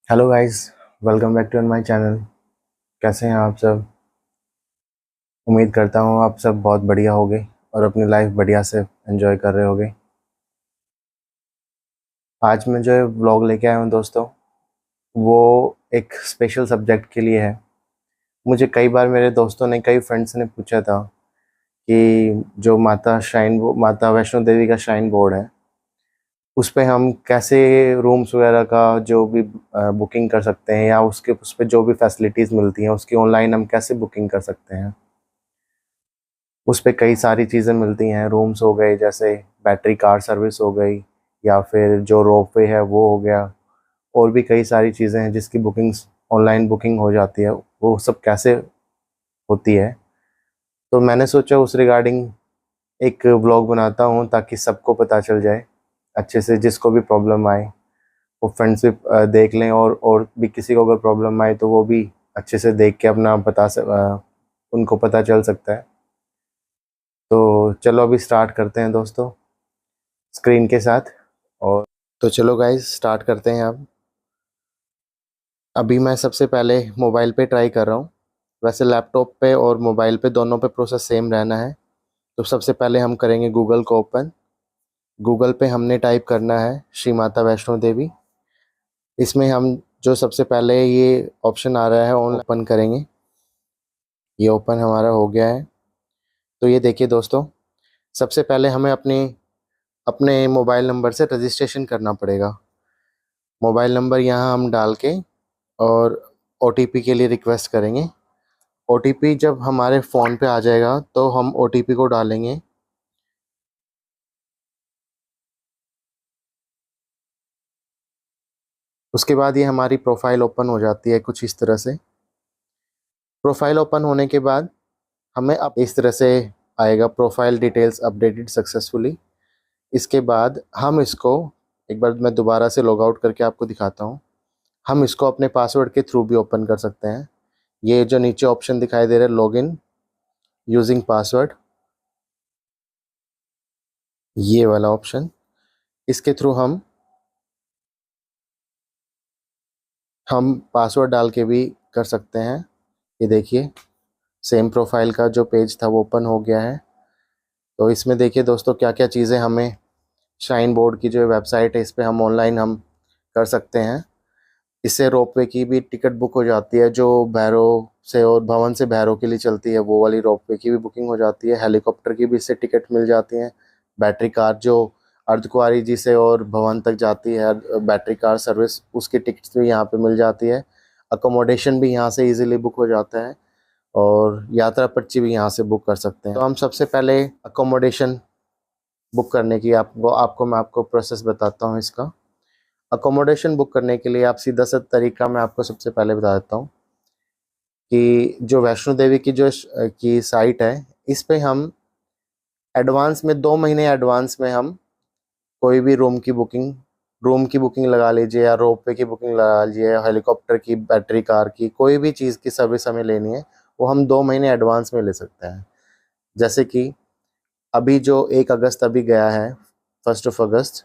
Hello guys, welcome back to my channel. कैसे हैं आप सब? उम्मीद करता हूँ आप सब बहुत बढ़िया होगे और अपनी लाइफ बढ़िया से एंजॉय कर रहे होगे। आज मैं जो व्लॉग लेके आया हूँ दोस्तों, वो एक स्पेशल सब्जेक्ट के लिए है। मुझे कई बार मेरे दोस्तों ने, कई फ्रेंड्स ने पूछा था कि जो माता वैष्णो देवी का श्राइन बोर्ड है, उस पे हम कैसे रूम्स वगैरह का जो भी बुकिंग कर सकते हैं, या उस पे जो भी फैसिलिटीज़ मिलती हैं उसकी ऑनलाइन हम कैसे बुकिंग कर सकते हैं। उस पे कई सारी चीज़ें मिलती हैं, रूम्स हो गए, जैसे बैटरी कार सर्विस हो गई, या फिर जो रोपवे है वो हो गया। और भी कई सारी चीज़ें हैं जिसकी बुकिंग्स ऑनलाइन बुकिंग हो जाती है। वो सब कैसे होती है, तो मैंने सोचा उस रिगार्डिंग एक व्लॉग बनाता हूँ ताकि सबको पता चल जाए अच्छे से। जिसको भी प्रॉब्लम आए वो फ्रेंड्स भी देख लें, और भी किसी को अगर प्रॉब्लम आए तो वो भी अच्छे से देख के अपना उनको पता चल सकता है। तो चलो अभी स्टार्ट करते हैं दोस्तों, स्क्रीन के साथ। और तो चलो गाइस स्टार्ट करते हैं अब। अभी मैं सबसे पहले मोबाइल पे ट्राई कर रहा हूँ। वैसे लैपटॉप पे और मोबाइल पे दोनों पे प्रोसेस सेम रहना है। तो सबसे पहले हम करेंगे गूगल को ओपन। गूगल पे हमने टाइप करना है श्री माता वैष्णो देवी। इसमें हम जो सबसे पहले ये ऑप्शन आ रहा है ऑनलाइन ओपन करेंगे। ये ओपन हमारा हो गया है। तो ये देखिए दोस्तों, सबसे पहले हमें अपने अपने मोबाइल नंबर से रजिस्ट्रेशन करना पड़ेगा। मोबाइल नंबर यहाँ हम डाल के और ओटीपी के लिए रिक्वेस्ट करेंगे। ओटीपी जब हमारे फ़ोन पे आ जाएगा तो हम ओटीपी को डालेंगे। उसके बाद ये हमारी प्रोफाइल ओपन हो जाती है कुछ इस तरह से। प्रोफाइल ओपन होने के बाद हमें अब इस तरह से आएगा, प्रोफाइल डिटेल्स अपडेटेड सक्सेसफुली। इसके बाद हम इसको एक बार मैं दोबारा से लॉग आउट करके आपको दिखाता हूँ। हम इसको अपने पासवर्ड के थ्रू भी ओपन कर सकते हैं। ये जो नीचे ऑप्शन दिखाई दे रहा है लॉगिन यूजिंग पासवर्ड, ये वाला ऑप्शन, इसके थ्रू हम पासवर्ड डाल के भी कर सकते हैं। ये देखिए, सेम प्रोफाइल का जो पेज था वो ओपन हो गया है। तो इसमें देखिए दोस्तों क्या क्या चीज़ें हमें, शाइन बोर्ड की जो वेबसाइट है इस पे हम ऑनलाइन हम कर सकते हैं। इससे रोपवे की भी टिकट बुक हो जाती है, जो भैरव से और भवन से भैरव के लिए चलती है, वो वाली रोपवे की भी बुकिंग हो जाती है। हेलीकॉप्टर की भी इससे टिकट मिल जाती है। बैटरी कार जो अर्धकुंवारी जी से और भवन तक जाती है, बैटरी कार सर्विस, उसकी टिकट्स भी यहाँ पे मिल जाती है। अकोमोडेशन भी यहाँ से इजीली बुक हो जाता है, और यात्रा पर्ची भी यहाँ से बुक कर सकते हैं। तो हम सबसे पहले अकोमोडेशन बुक करने की आपको प्रोसेस बताता हूँ इसका। अकोमोडेशन बुक करने के लिए आप सीधा सा तरीका मैं आपको सबसे पहले बता देता हूँ कि जो वैष्णो देवी की की साइट है, इस पे हम एडवांस में 2 महीने एडवांस में हम कोई भी रूम की बुकिंग लगा लीजिए, या रोपवे की बुकिंग लगा लीजिए, या हेलीकॉप्टर की, बैटरी कार की, कोई भी चीज़ की सर्विस हमें लेनी है वो हम 2 महीने एडवांस में ले सकते हैं। जैसे कि अभी जो 1 अगस्त अभी गया है, 1 अगस्त,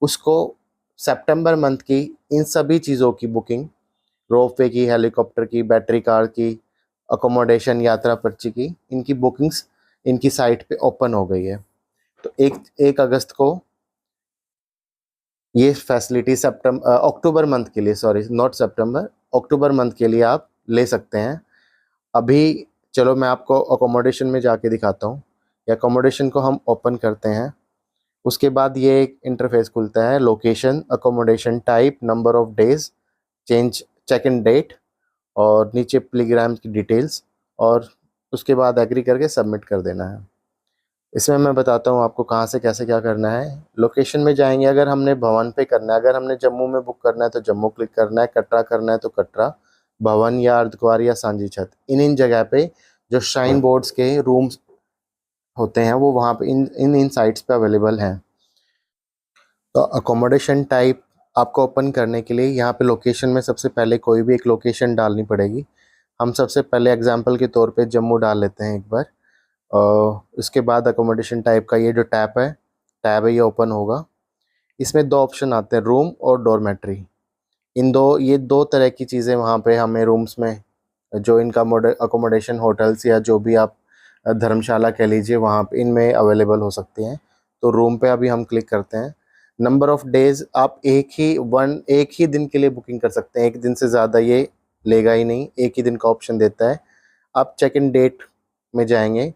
उसको सितंबर मंथ की इन सभी चीज़ों की बुकिंग, रोपवे की, हेलीकॉप्टर की, बैटरी कार की, अकोमोडेशन, यात्रा पर्ची की, इनकी बुकिंग्स इनकी साइट पे ओपन हो गई है। तो एक 1 अगस्त को ये फैसिलिटी अक्टूबर मंथ के लिए, sorry not September, October month के लिए आप ले सकते हैं। अभी चलो मैं आपको अकोमोडेशन में जाके दिखाता हूँ। अकोमोडेशन को हम ओपन करते हैं। उसके बाद ये एक इंटरफेस खुलता है, location, accommodation type, number of days, change check in date, और नीचे प्लीग्राम की डिटेल्स, और उसके बाद एग्री करके सबमिट कर देना है। इसमें मैं बताता हूँ आपको कहाँ से कैसे क्या करना है। लोकेशन में जाएंगे, अगर हमने भवन पे करना है, अगर हमने जम्मू में बुक करना है तो जम्मू क्लिक करना है, कटरा करना है तो कटरा, भवन या अर्धकुंवारी या सांझी छत, इन जगह पे जो श्राइन बोर्ड्स के रूम्स होते हैं वो वहाँ पे इन इन इन साइट्स पे अवेलेबल हैं। तो अकोमोडेशन टाइप आपको ओपन करने के लिए यहाँ पे लोकेशन में सबसे पहले कोई भी एक लोकेशन डालनी पड़ेगी। हम सबसे पहले एग्जांपल के तौर पे जम्मू डाल लेते हैं एक बार। उसके बाद अकोमोडेशन टाइप का ये जो टैब है ये ओपन होगा। इसमें 2 ऑप्शन आते हैं, रूम और डॉर्मेट्री। ये दो तरह की चीज़ें वहाँ पे हमें रूम्स में, जो इनका अकोमोडेशन होटल्स या जो भी आप धर्मशाला कह लीजिए, वहाँ पे इनमें अवेलेबल हो सकती हैं। तो रूम पे अभी हम क्लिक करते हैं। नंबर ऑफ़ डेज़ आप एक ही दिन के लिए बुकिंग कर सकते हैं, एक दिन से ज़्यादा ये लेगा ही नहीं, एक ही दिन का ऑप्शन देता है। आप चेक इन डेट में जाएंगे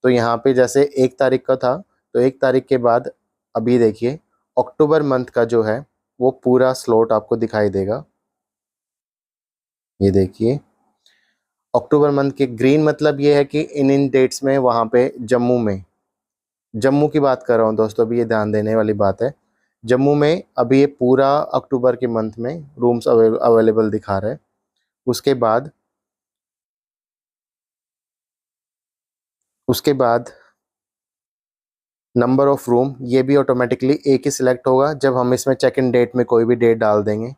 तो यहाँ पे जैसे 1 तारीख का था, तो 1 तारीख के बाद अभी देखिए अक्टूबर मंथ का जो है वो पूरा स्लॉट आपको दिखाई देगा। ये देखिए अक्टूबर मंथ के ग्रीन मतलब ये है कि इन डेट्स में वहाँ पे जम्मू की बात कर रहा हूँ दोस्तों, अभी ये ध्यान देने वाली बात है। जम्मू में अभी ये पूरा अक्टूबर के मंथ में रूम्स अवेलेबल दिखा रहा है। उसके बाद उसके बाद नंबर ऑफ़ रूम ये भी ऑटोमेटिकली एक ही सिलेक्ट होगा जब हम इसमें चेक इन डेट में कोई भी डेट डाल देंगे।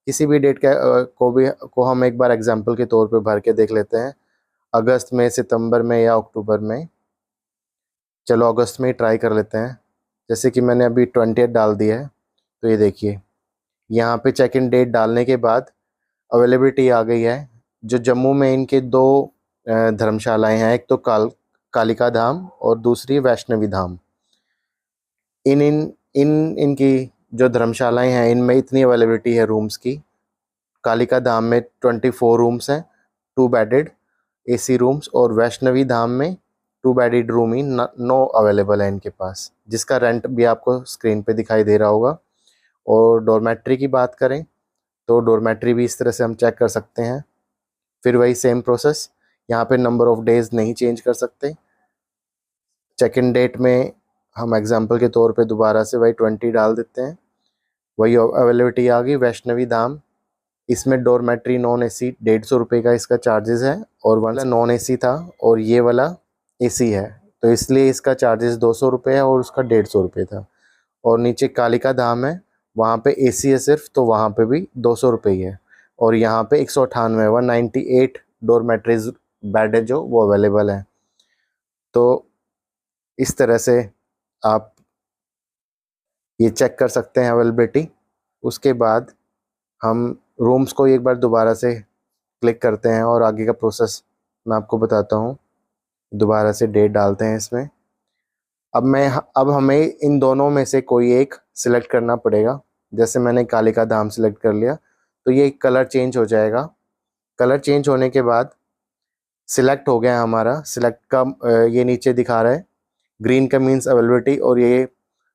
किसी भी डेट का को हम एक बार एग्जांपल के तौर पे भर के देख लेते हैं, अगस्त में, सितंबर में या अक्टूबर में। चलो अगस्त में ही ट्राई कर लेते हैं। जैसे कि मैंने अभी 20 डाल दिया है, तो ये देखिए यहाँ पे चेक इन डेट डालने के बाद अवेलेबिलिटी आ गई है। जो जम्मू में इनके दो धर्मशालाएं हैं, एक तो कालिका धाम और दूसरी वैष्णवी धाम। इन इन इन इनकी जो धर्मशालाएं हैं इनमें इतनी अवेलेबिलिटी है रूम्स की। कालिका धाम में 24 रूम्स हैं, 2 बेडेड एसी रूम्स, और वैष्णवी धाम में 2 बेडेड रूम ही नो अवेलेबल है इनके पास, जिसका रेंट भी आपको स्क्रीन पे दिखाई दे रहा होगा। और डॉर्मेट्री की बात करें तो डॉर्मेट्री भी इस तरह से हम चेक कर सकते हैं। फिर वही सेम प्रोसेस, यहाँ पे नंबर ऑफ़ डेज़ नहीं चेंज कर सकते। चेक इन डेट में हम एग्जांपल के तौर पे दोबारा से वही 20 डाल देते हैं। वही अवेलेबिलिटी आ गई। वैष्णवी धाम, इसमें डॉर्मेट्री नॉन एसी 150 रुपये का इसका चार्जेस है, और वाला नॉन एसी था और ये वाला एसी है, तो इसलिए इसका चार्जेस 200 रुपये है और उसका 150 रुपये था। और नीचे कालिका धाम है, वहाँ पे एसी है सिर्फ, तो वहाँ पे भी 200 रुपये ही है। और यहाँ पे 198 198 डोरमेट्रीज बेड है जो वो अवेलेबल है। तो इस तरह से आप ये चेक कर सकते हैं अवेलेबिलिटी। उसके बाद हम रूम्स को एक बार दोबारा से क्लिक करते हैं और आगे का प्रोसेस मैं आपको बताता हूँ। दोबारा से डेट डालते हैं इसमें। अब हमें इन दोनों में से कोई एक सिलेक्ट करना पड़ेगा। जैसे मैंने कालिका धाम सिलेक्ट कर लिया, तो ये कलर चेंज हो जाएगा। कलर चेंज होने के बाद सिलेक्ट हो गया हमारा। सिलेक्ट का ये नीचे दिखा रहा है, ग्रीन का मीन्स अवेलेबिलिटी, और ये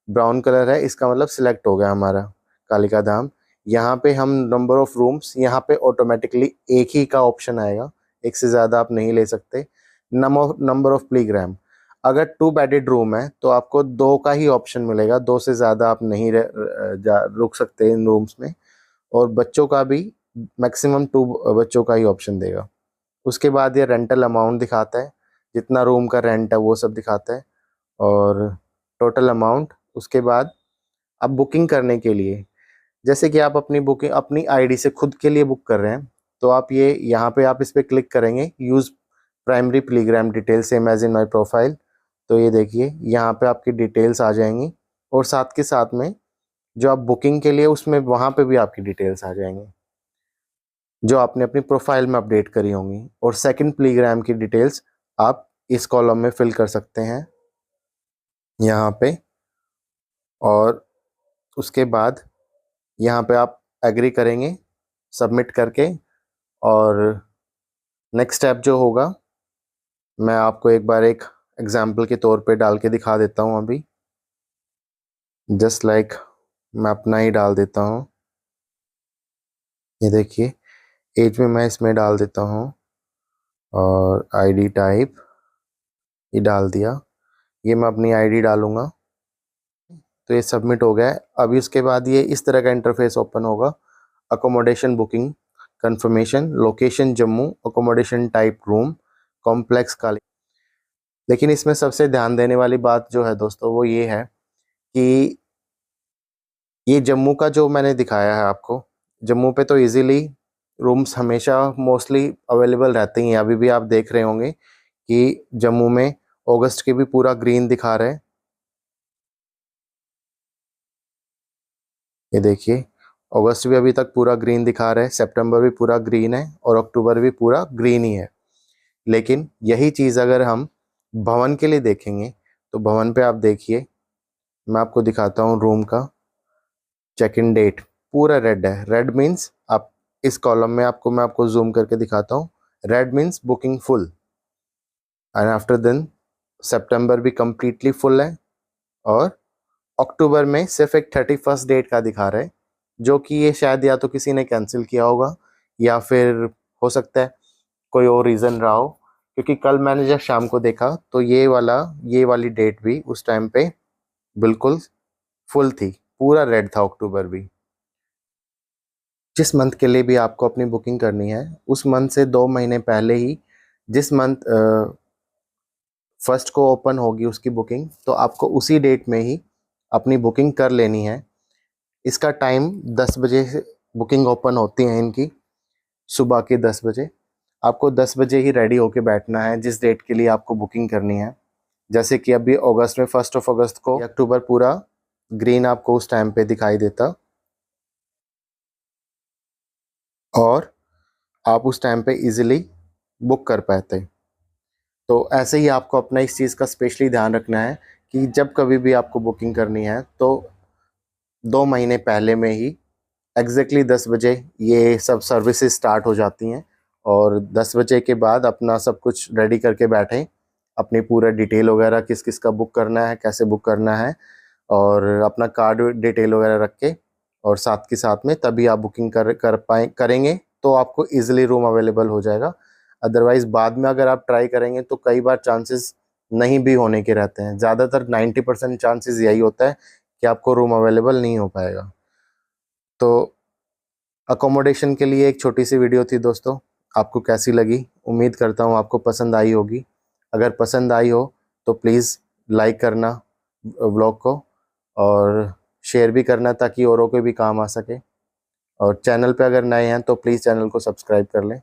ब्राउन कलर है, इसका मतलब सिलेक्ट हो गया हमारा कालिका धाम। यहाँ पे हम नंबर ऑफ़ रूम्स, यहाँ पे ऑटोमेटिकली एक ही का ऑप्शन आएगा, एक से ज़्यादा आप नहीं ले सकते। नंबर ऑफ़ प्लीग्राम, अगर 2 बेडेड रूम है तो आपको 2 का ही ऑप्शन मिलेगा, 2 से ज़्यादा आप नहीं रुक सकते इन रूम्स में। और बच्चों का भी मैक्सिमम 2 बच्चों का ही ऑप्शन देगा। उसके बाद ये रेंटल अमाउंट दिखाता है, जितना रूम का रेंट है वो सब दिखाता है, और टोटल अमाउंट। उसके बाद अब बुकिंग करने के लिए, जैसे कि आप अपनी बुकिंग अपनी आईडी से खुद के लिए बुक कर रहे हैं, तो आप ये यहाँ पे आप इस पर क्लिक करेंगे, use primary pilgrim detail same as in my profile. तो ये देखिए यहाँ पे आपकी डिटेल्स आ जाएंगी, और साथ के साथ में जो आप बुकिंग के लिए उसमें वहाँ पे भी आपकी डिटेल्स आ जाएंगी जो आपने अपनी प्रोफाइल में अपडेट करी होंगी। और सेकंड प्लीग्राम की डिटेल्स आप इस कॉलम में फिल कर सकते हैं यहाँ पे। और उसके बाद यहाँ पे आप एग्री करेंगे सबमिट करके, और नेक्स्ट स्टेप जो होगा मैं आपको एक बार एक एग्जांपल के तौर पे डाल के दिखा देता हूँ। अभी जस्ट लाइक मैं अपना ही डाल देता हूँ। ये देखिए एज में मैं इसमें डाल देता हूँ, और आईडी टाइप ये डाल दिया। ये मैं अपनी आईडी डालूँगा, तो ये सबमिट हो गया है। अभी उसके बाद ये इस तरह का इंटरफेस ओपन होगा। Accommodation booking confirmation, location Jammu, accommodation type room, complex Kali. लेकिन इसमें सबसे ध्यान देने वाली बात जो है दोस्तों वो ये है कि ये जम्मू का जो मैंने दिखाया है आपको, जम्मू पे तो इजीली रूम्स हमेशा मोस्टली अवेलेबल रहते ही हैं। अभी भी आप देख रहे होंगे कि जम्मू में अगस्त के भी पूरा ग्रीन दिखा रहे हैं। ये देखिए अगस्त भी अभी तक पूरा ग्रीन दिखा रहा है, सितंबर भी पूरा ग्रीन है और अक्टूबर भी पूरा ग्रीन ही है। लेकिन यही चीज़ अगर हम भवन के लिए देखेंगे तो भवन पे आप देखिए, मैं आपको दिखाता हूँ रूम का चेक इन डेट पूरा रेड है। रेड मीन्स आप इस कॉलम में मैं आपको जूम करके दिखाता हूँ। Red means booking full and after then सितंबर भी कम्प्लीटली फुल है और अक्टूबर में सिर्फ एक 31st डेट का दिखा रहा है, जो कि ये शायद या तो किसी ने कैंसिल किया होगा या फिर हो सकता है कोई और रीज़न रहा हो, क्योंकि कल मैंने जब शाम को देखा तो ये वाली डेट भी उस टाइम पे बिल्कुल फुल थी, पूरा रेड था अक्टूबर भी। जिस मंथ के लिए भी आपको अपनी बुकिंग करनी है उस मंथ से 2 महीने पहले ही, जिस मंथ फर्स्ट को ओपन होगी उसकी बुकिंग, तो आपको उसी डेट में ही अपनी बुकिंग कर लेनी है। इसका टाइम 10 बजे से बुकिंग ओपन होती है इनकी, सुबह के 10 बजे। आपको 10 बजे ही रेडी होके बैठना है जिस डेट के लिए आपको बुकिंग करनी है। जैसे कि अभी अगस्त में 1 अगस्त को अक्टूबर पूरा ग्रीन आपको उस टाइम पे दिखाई देता और आप उस टाइम पे इजीली बुक कर पाते। तो ऐसे ही आपको अपना इस चीज़ का स्पेशली ध्यान रखना है कि जब कभी भी आपको बुकिंग करनी है तो 2 महीने पहले में ही एग्जैक्टली 10 बजे ये सब सर्विसेज स्टार्ट हो जाती हैं और 10 बजे के बाद अपना सब कुछ रेडी करके बैठें, अपनी पूरा डिटेल वगैरह किस किस का बुक करना है, कैसे बुक करना है और अपना कार्ड डिटेल वगैरह रख के और साथ के साथ में तभी आप बुकिंग करेंगे तो आपको ईजिली रूम अवेलेबल हो जाएगा। अदरवाइज़ बाद में अगर आप ट्राई करेंगे तो कई बार चांसेस नहीं भी होने के रहते हैं। ज़्यादातर 90% चांसेस यही होता है कि आपको रूम अवेलेबल नहीं हो पाएगा। तो अकोमोडेशन के लिए एक छोटी सी वीडियो थी दोस्तों, आपको कैसी लगी? उम्मीद करता हूँ आपको पसंद आई होगी। अगर पसंद आई हो तो प्लीज़ लाइक करना व्लॉग को और शेयर भी करना ताकि औरों को भी काम आ सके। और चैनल पे अगर नए हैं तो प्लीज़ चैनल को सब्सक्राइब कर लें।